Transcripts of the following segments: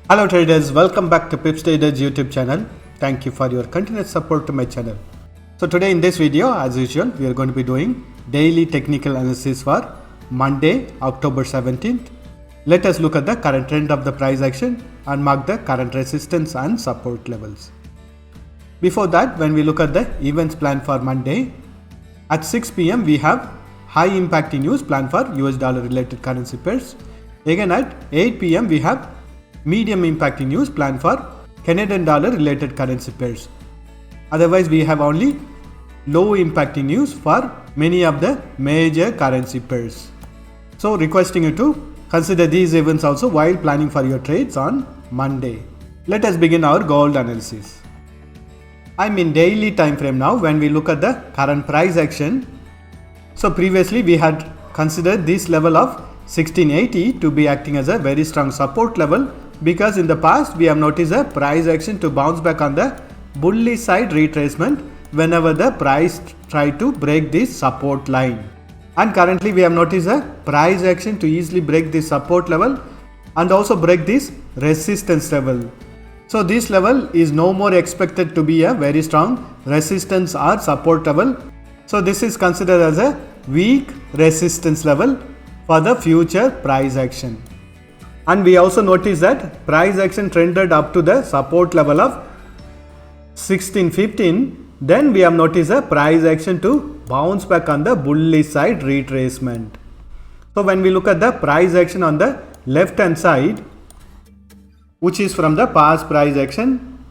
Hello traders, welcome back to Pips Traders YouTube channel. Thank you for your continued support to my channel. So today in this video, as usual, we are going to be doing daily technical analysis for Monday, October 17th. Let us look at the current trend of the price action and mark the current resistance and support levels. Before that, when we look at the events plan for Monday, at 6 p.m. we have high impacting news plan for US dollar related currency pairs. Again at 8 p.m. we have medium impacting news plan for Canadian dollar related currency pairs. Otherwise, we have only low impacting news for many of the major currency pairs. So requesting you to consider these events also while planning for your trades on Monday. Let us begin our gold analysis. I'm in daily time frame now when we look at the current price action. So previously we had considered this level of 1680 to be acting as a very strong support level, because in the past we have noticed a price action to bounce back on the bullish side retracement whenever the price try to break this support line. And currently we have noticed a price action to easily break this support level and also break this resistance level. So this level is no more expected to be a very strong resistance or support level. So this is considered as a weak resistance level for the future price action. And we also notice that price action trended up to the support level of 1615. Then we have noticed a price action to bounce back on the bullish side retracement. So when we look at the price action on the left hand side, which is from the past price action,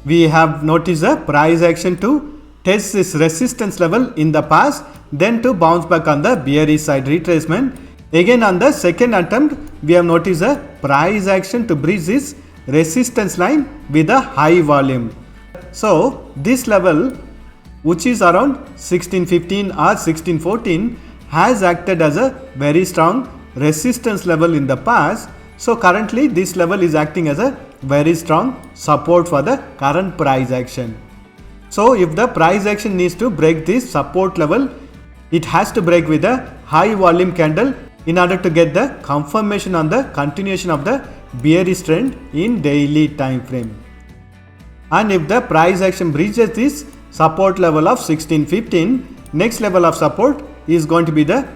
we have noticed a price action to test this resistance level in the past, then to bounce back on the bearish side retracement. Again on the second attempt, we have noticed a price action to breach this resistance line with a high volume. So this level, which is around 1615 or 1614, has acted as a very strong resistance level in the past. So currently this level is acting as a very strong support for the current price action. So if the price action needs to break this support level, it has to break with a high volume candle in order to get the confirmation on the continuation of the bearish trend in daily time frame. And if the price action breaches this support level of 1615, next level of support is going to be the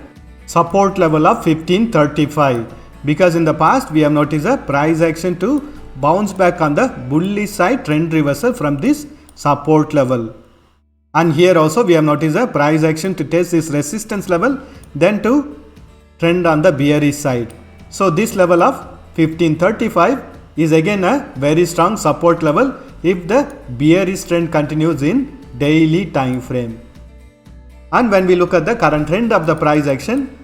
support level of 1535, because in the past we have noticed a price action to bounce back on the bullish side trend reversal from this support level. And here also we have noticed a price action to test this resistance level, then to trend on the bearish side. So this level of 1535 is again a very strong support level if the bearish trend continues in daily time frame. And when we look at the current trend of the price action,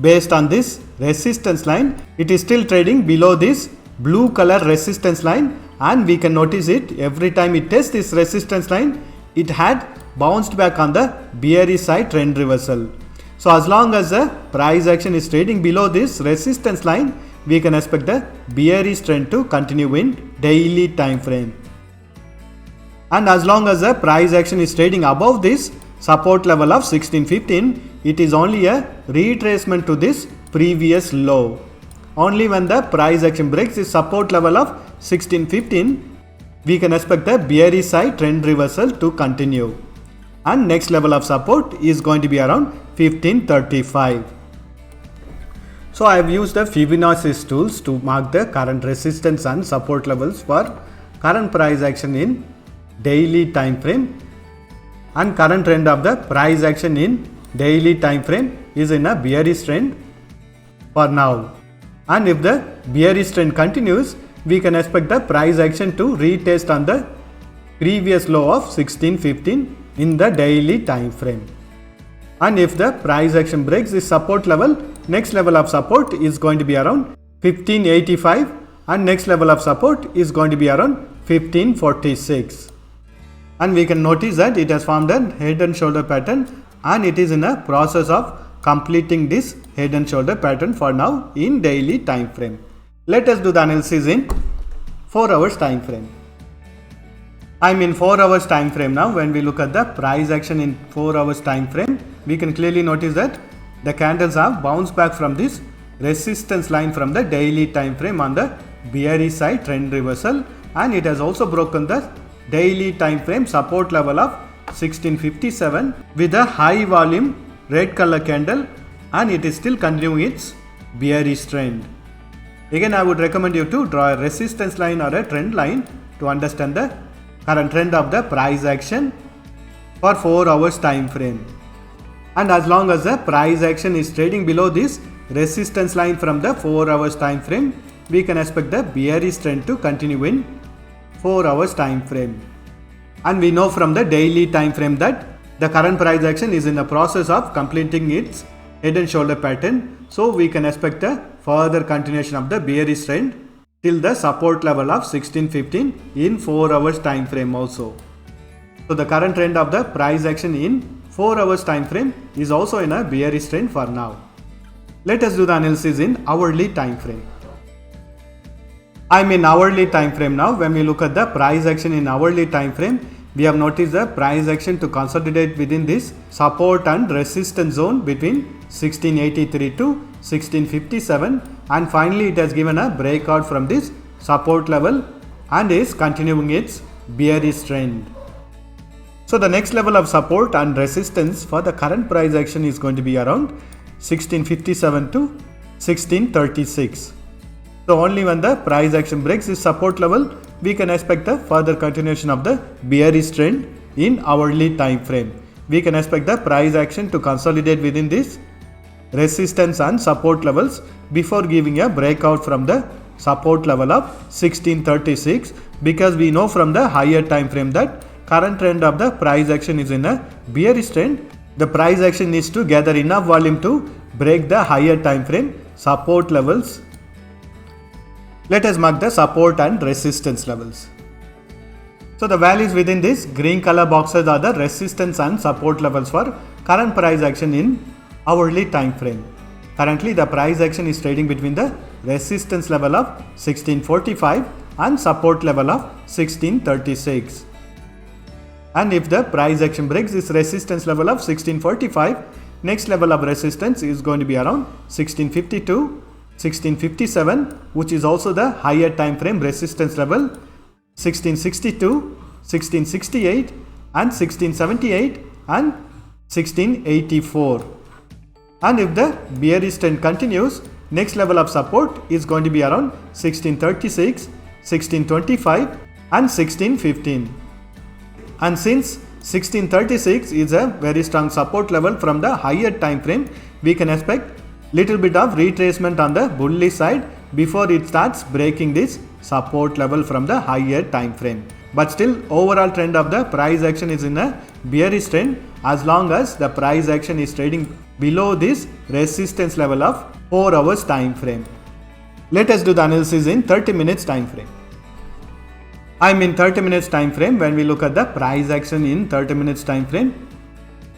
based on this resistance line, it is still trading below this blue color resistance line, and we can notice it every time it tests this resistance line, it had bounced back on the bearish side trend reversal. So as long as the price action is trading below this resistance line, we can expect the bearish trend to continue in daily time frame. And as long as the price action is trading above this support level of 1615, it is only a retracement to this previous low. Only when the price action breaks this support level of 1615, we can expect the bearish side trend reversal to continue. And next level of support is going to be around 1535. So I have used the Fibonacci tools to mark the current resistance and support levels for current price action in daily time frame. And current trend of the price action in daily time frame is in a bearish trend for now. And if the bearish trend continues, we can expect the price action to retest on the previous low of 1615 in the daily time frame. And if the price action breaks this support level, next level of support is going to be around 1585, and next level of support is going to be around 1546. And we can notice that it has formed a head and shoulder pattern, and it is in a process of completing this head and shoulder pattern for now in daily time frame. Let us do the analysis in 4 hours time frame. I'm in 4 hours time frame now. When we look at the price action in 4 hours time frame, we can clearly notice that the candles have bounced back from this resistance line from the daily time frame on the bearish side trend reversal, and it has also broken the daily time frame support level of 1657 with a high volume red color candle, and it is still continuing its bearish trend. Again, I would recommend you to draw a resistance line or a trend line to understand the current trend of the price action for 4 hours time frame. And as long as the price action is trading below this resistance line from the 4 hours time frame, we can expect the bearish trend to continue in 4 hours time frame. And we know from the daily time frame that the current price action is in the process of completing its head and shoulder pattern, so we can expect a further continuation of the bearish trend till the support level of 1615 in 4 hours time frame also. So the current trend of the price action in 4 hours time frame is also in a bearish trend for now. Let us do the analysis in hourly time frame. I'm in hourly time frame now. When we look at the price action in hourly time frame, we have noticed the price action to consolidate within this support and resistance zone between 1683 to 1657, and finally it has given a breakout from this support level and is continuing its bearish trend. So the next level of support and resistance for the current price action is going to be around 1657 to 1636. So only when the price action breaks this support level, we can expect a further continuation of the bearish trend in hourly time frame. We can expect the price action to consolidate within this resistance and support levels before giving a breakout from the support level of 1636, because we know from the higher time frame that current trend of the price action is in a bearish trend. The price action needs to gather enough volume to break the higher time frame support levels. Let us mark the support and resistance levels. So the values within this green color boxes are the resistance and support levels for current price action in hourly time frame. Currently the price action is trading between the resistance level of 1645 and support level of 1636. And if the price action breaks this resistance level of 1645, next level of resistance is going to be around 1652, 1657, which is also the higher time frame resistance level, 1662, 1668 and 1678 and 1684. And if the bearish trend continues, next level of support is going to be around 1636, 1625 and 1615. And since 1636 is a very strong support level from the higher time frame, we can expect little bit of retracement on the bullish side before it starts breaking this support level from the higher time frame. But still, overall trend of the price action is in a bearish trend as long as the price action is trading below this resistance level of 4 hours time frame. Let us do the analysis in 30 minutes time frame. I'm in 30 minutes time frame. When we look at the price action in 30 minutes time frame,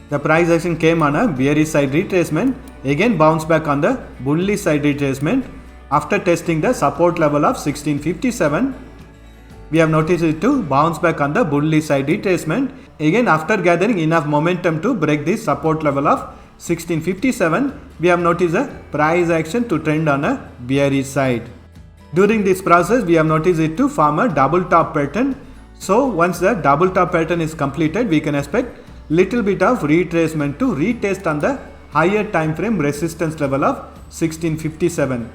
the price action came on a bearish side retracement, again bounced back on the bullish side retracement. After testing the support level of 1657, we have noticed it to bounce back on the bullish side retracement. Again, after gathering enough momentum to break this support level of 1657, we have noticed a price action to trend on a bearish side. During this process, we have noticed it to form a double top pattern. So once the double top pattern is completed, we can expect little bit of retracement to retest on the higher time frame resistance level of 1657.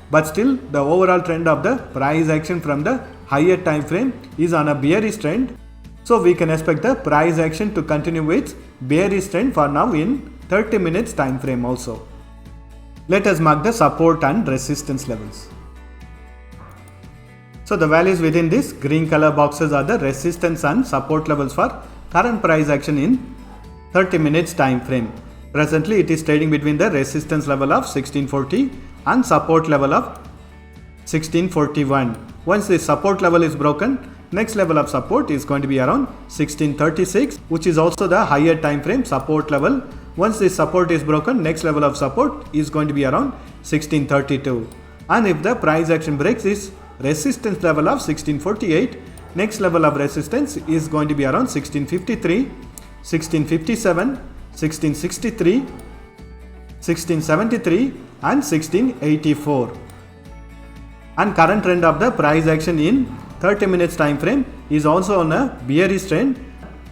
But still, the overall trend of the price action from the higher time frame is on a bearish trend. So we can expect the price action to continue with bearish trend for now in 30 minutes time frame also. Let us mark the support and resistance levels. So the values within this green color boxes are the resistance and support levels for current price action in 30 minutes time frame. Presently it is trading between the resistance level of 1640 and support level of 1641. Once the support level is broken, next level of support is going to be around 1636, which is also the higher time frame support level. Once this support is broken, next level of support is going to be around 1632. And if the price action breaks this resistance level of 1648, next level of resistance is going to be around 1653, 1657, 1663, 1673 and 1684. And current trend of the price action in 30 minutes time frame is also on a bearish trend.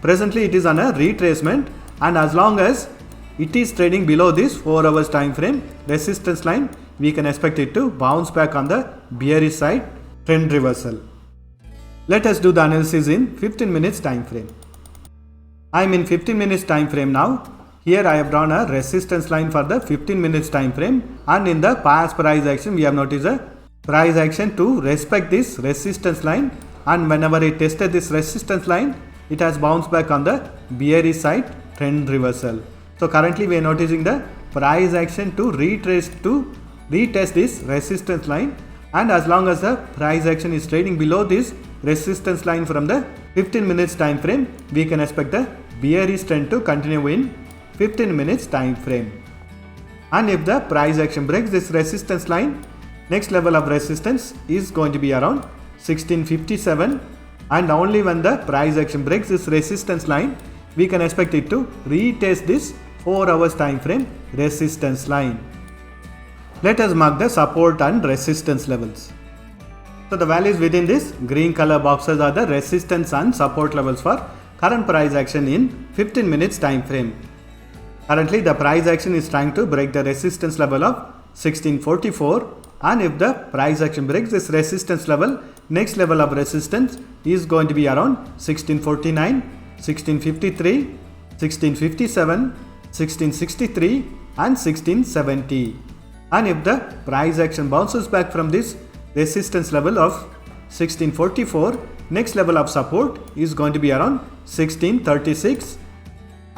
Presently it is on a retracement, and as long as it is trading below this 4 hours time frame resistance line, we can expect it to bounce back on the bearish side trend reversal. Let us do the analysis in 15 minutes time frame. I am in 15 minutes time frame now. Here I have drawn a resistance line for the 15 minutes time frame, and in the past price action we have noticed a price action to respect this resistance line, and whenever it tested this resistance line, it has bounced back on the bearish side trend reversal. So currently we are noticing the price action to retest this resistance line, and as long as the price action is trading below this resistance line from the 15 minutes time frame, we can expect the bearish trend to continue in 15 minutes time frame. And if the price action breaks this resistance line, next level of resistance is going to be around 1657, and only when the price action breaks this resistance line, we can expect it to retest this 4 hours time frame resistance line. Let us mark the support and resistance levels. So the values within this green color boxes are the resistance and support levels for current price action in 15 minutes time frame. Currently the price action is trying to break the resistance level of 1644, and if the price action breaks this resistance level, next level of resistance is going to be around 1649, 1653, 1657, 1663 and 1670. And if the price action bounces back from this resistance level of 1644, next level of support is going to be around 1636.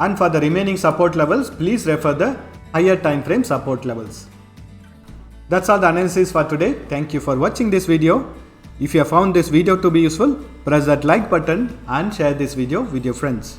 And for the remaining support levels, please refer the higher time frame support levels. That's all the analysis for today. Thank you for watching this video. If you have found this video to be useful, press that like button and share this video with your friends.